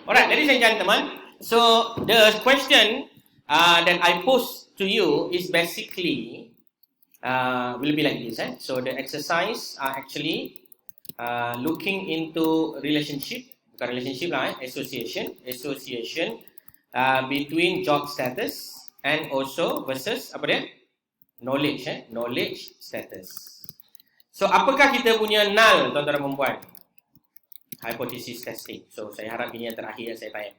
Alright, ladies and gentlemen. So the question that I pose to you is basically will be like this. So the exercise are actually looking into relationship, bukan relationship lah, association between job status and also versus apa dia? Knowledge, knowledge status. So apakah kita punya null, tuan-tuan dan puan-puan? Hypothesis testing. So saya harap ini yang terakhir yang saya tanya.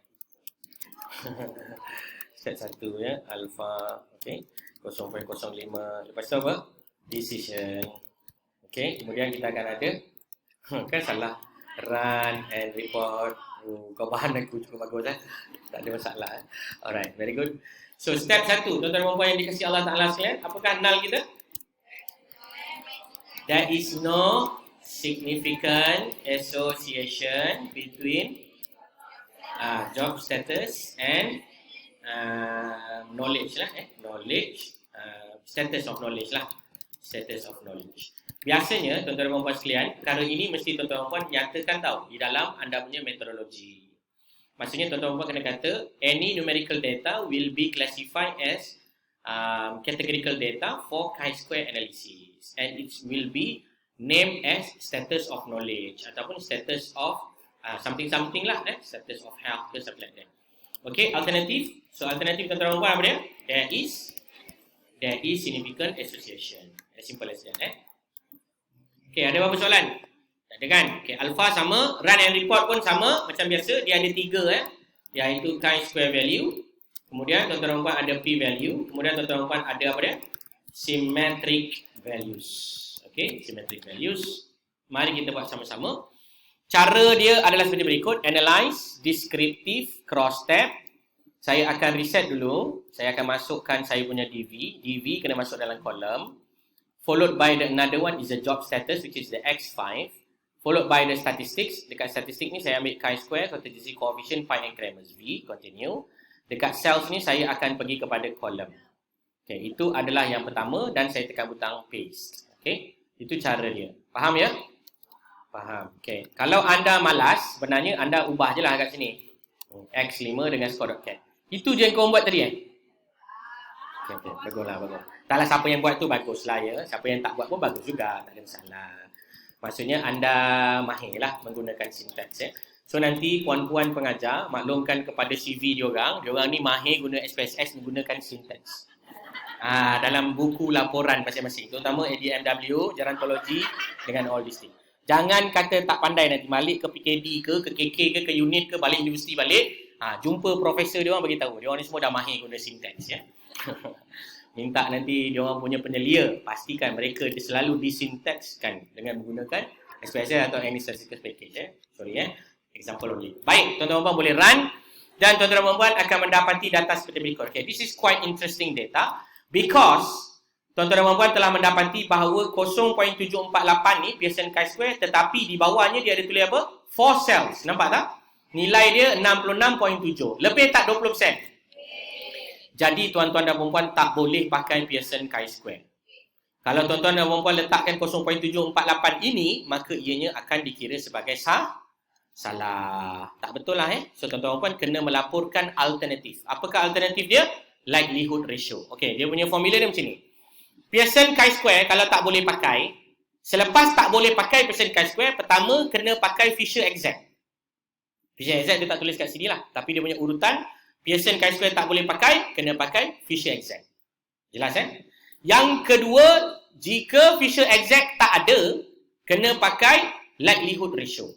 Step 1 ya, alpha, okey, 0.05. Lepas tu apa? Decision. Okey, kemudian kita akan ada kan salah, run and report. Kau bahan aku cukup bagus lah. Tak ada masalah. Alright, very good. So step 1, tuan-tuan dan puan-puan yang dikasihi Allah Taala sekalian, apakah null kita? There is no significant association between job status and knowledge lah, knowledge, status of knowledge lah, status of knowledge. Biasanya tuan-tuan dan puan-puan sekalian, perkara ini mesti tuan-tuan dan puan nyatakan tahu di dalam anda punya metodologi. Maksudnya tuan-tuan dan puan kena kata any numerical data will be classified as categorical data for chi-square analysis, and it will be named as status of knowledge ataupun status of something lah, status of health ke something like that. Okay, alternative. So alternative tuan-tuan dan puan apa dia? There is significant association. As simple as that. Okay, ada berapa soalan? Tak ada kan? Okay, alpha sama, run and report pun sama macam biasa. Dia ada 3 iaitu chi-square value. Kemudian tuan-tuan dan puan ada p-value. Kemudian tuan-tuan dan puan ada apa dia? Symmetric values. Okay, symmetric values. Mari kita buat sama-sama. Cara dia adalah seperti berikut. Analyze, descriptive, cross-tab. Saya akan reset dulu. Saya akan masukkan saya punya DV. DV kena masuk dalam kolom. Followed by another one is the job status, which is the X5. Followed by the statistics. Dekat statistik ni saya ambil chi-square, contingency coefficient, pi and Cramer's V. Continue. Dekat cells ni saya akan pergi kepada kolom. Okay, itu adalah yang pertama dan saya tekan butang paste. Okay, itu cara dia. Faham ya? Faham. Okay. Kalau anda malas, sebenarnya anda ubah je lah kat sini. X5 dengan score.cat. Itu je yang kau buat tadi Okay. Baguslah, bagus. Taklah siapa yang buat tu baguslah ya. Siapa yang tak buat pun bagus juga. Tak ada masalah. Maksudnya anda mahir lah menggunakan sintaks So nanti puan-puan pengajar maklumkan kepada CV diorang ni mahir guna SPSS menggunakan sintaks. Dalam buku laporan masing-masing. Terutama ADMW, gerontologi dengan all these things. Jangan kata tak pandai nanti balik ke PKD ke KK ke unit ke balik universiti balik. Jumpa profesor dia orang bagi tahu. Dia orang ni semua dah mahir guna sintaks ya. Minta nanti dia orang punya penyelia pastikan mereka selalu disintakskan dengan menggunakan SPSS atau any statistical package example only. Baik, tuan-tuan dan puan boleh run dan tuan-tuan dan puan akan mendapati data seperti berikut. Okay, this is quite interesting data because tuan-tuan dan puan telah mendapati bahawa 0.748 ni Pearson chi-square tetapi di bawahnya dia ada tulis apa? 4 cells. Nampak tak? Nilai dia 66.7. Lebih tak 20%? Jadi tuan-tuan dan puan tak boleh pakai Pearson chi-square. Kalau tuan-tuan dan puan letakkan 0.748 ini, maka ianya akan dikira sebagai salah. Tak betul lah So tuan-tuan dan puan kena melaporkan alternatif. Apakah alternatif dia? Likelihood ratio. Okey, dia punya formula dia macam ni. Pearson chi-square kalau tak boleh pakai, selepas tak boleh pakai Pearson chi-square, pertama kena pakai Fisher exact. Fisher exact dia tak tulis kat sini lah, tapi dia punya urutan Pearson chi-square tak boleh pakai, kena pakai Fisher exact. Jelas Yang kedua, jika Fisher exact tak ada, kena pakai likelihood ratio.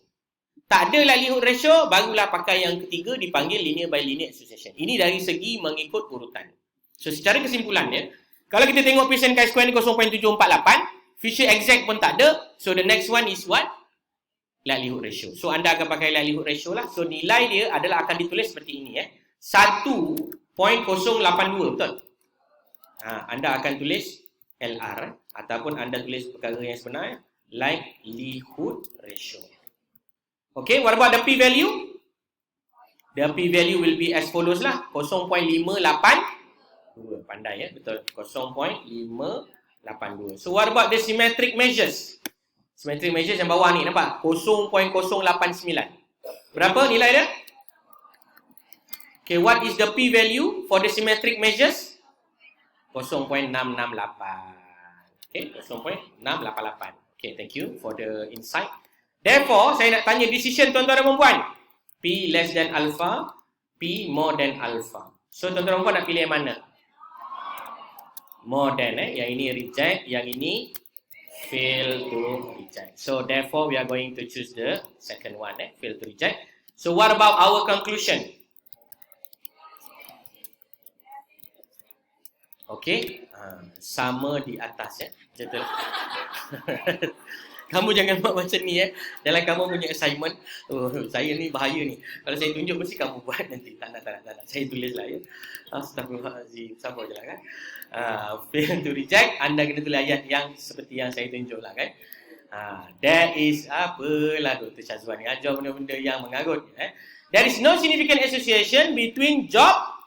Tak ada likelihood ratio, barulah pakai yang ketiga dipanggil linear by linear association. Ini dari segi mengikut urutan. So secara kesimpulannya, kalau kita tengok Pearson chi-square ni 0.748, Fisher exact pun tak ada, so the next one is what? Likelihood ratio. So anda akan pakai likelihood ratio lah. So nilai dia adalah akan ditulis seperti ini 1.082, betul? Anda akan tulis LR ataupun anda tulis perkara yang sebenar likelihood ratio. Okay, what about the p-value? The p-value will be as follows lah, 0.582. Pandai betul, 0.582. So what about the symmetric measures? Symmetric measures yang bawah ni, nampak? 0.089. Berapa nilai dia? Okay, what is the P value for the symmetric measures? 0.668. Okay, 0.688. Okay, thank you for the insight. Therefore, saya nak tanya decision tuan-tuan dan puan-puan. P less than alpha, P more than alpha. So, tuan-tuan dan puan nak pilih yang mana? More than, yang ini reject, yang ini fail to reject. So, therefore, we are going to choose the second one, fail to reject. So, what about our conclusion? Okay, sama di atas ya. Betul. Kamu jangan buat macam ni dalam kamu punya assignment. Oh, saya ni bahaya ni. Kalau saya tunjuk mesti kamu buat nanti. Tak nak. Saya tulis lah ya. Astagfirullahaladzim. Sabar je lah kan. Fail to reject. Anda kena tulis ayat yang seperti yang saya tunjuk lah kan. That is apalah Dr. Syazwan ni. Ajar benda-benda yang mengarut. There is no significant association between job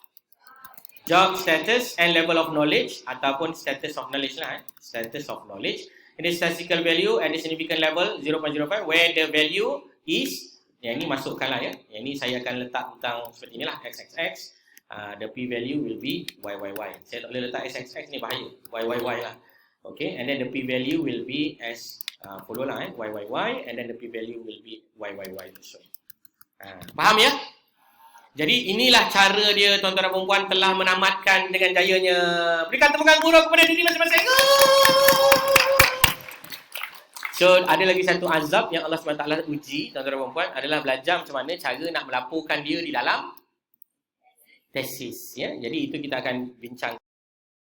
status and level of knowledge ataupun status of knowledge lah. Status of knowledge. In the statistical value and the significant level 0.05 where the value is, yang ni masukkanlah ya. Yang ni saya akan letak tentang seperti inilah XXX. The P value will be YYY. Saya tak boleh letak XXX ni bahaya. YYY lah. Okay, and then the P value will be as follow lah YYY and then the P value will be YYY also. Faham ya? Jadi inilah cara dia tuan-tuan dan puan-puan telah menamatkan dengan jayanya. Berikan tepukan guru kepada diri masing-masing. So ada lagi satu azab yang Allah SWT uji tuan-tuan dan puan-puan adalah belajar macam mana cara nak melaporkan dia di dalam tesis ya. Jadi itu kita akan bincang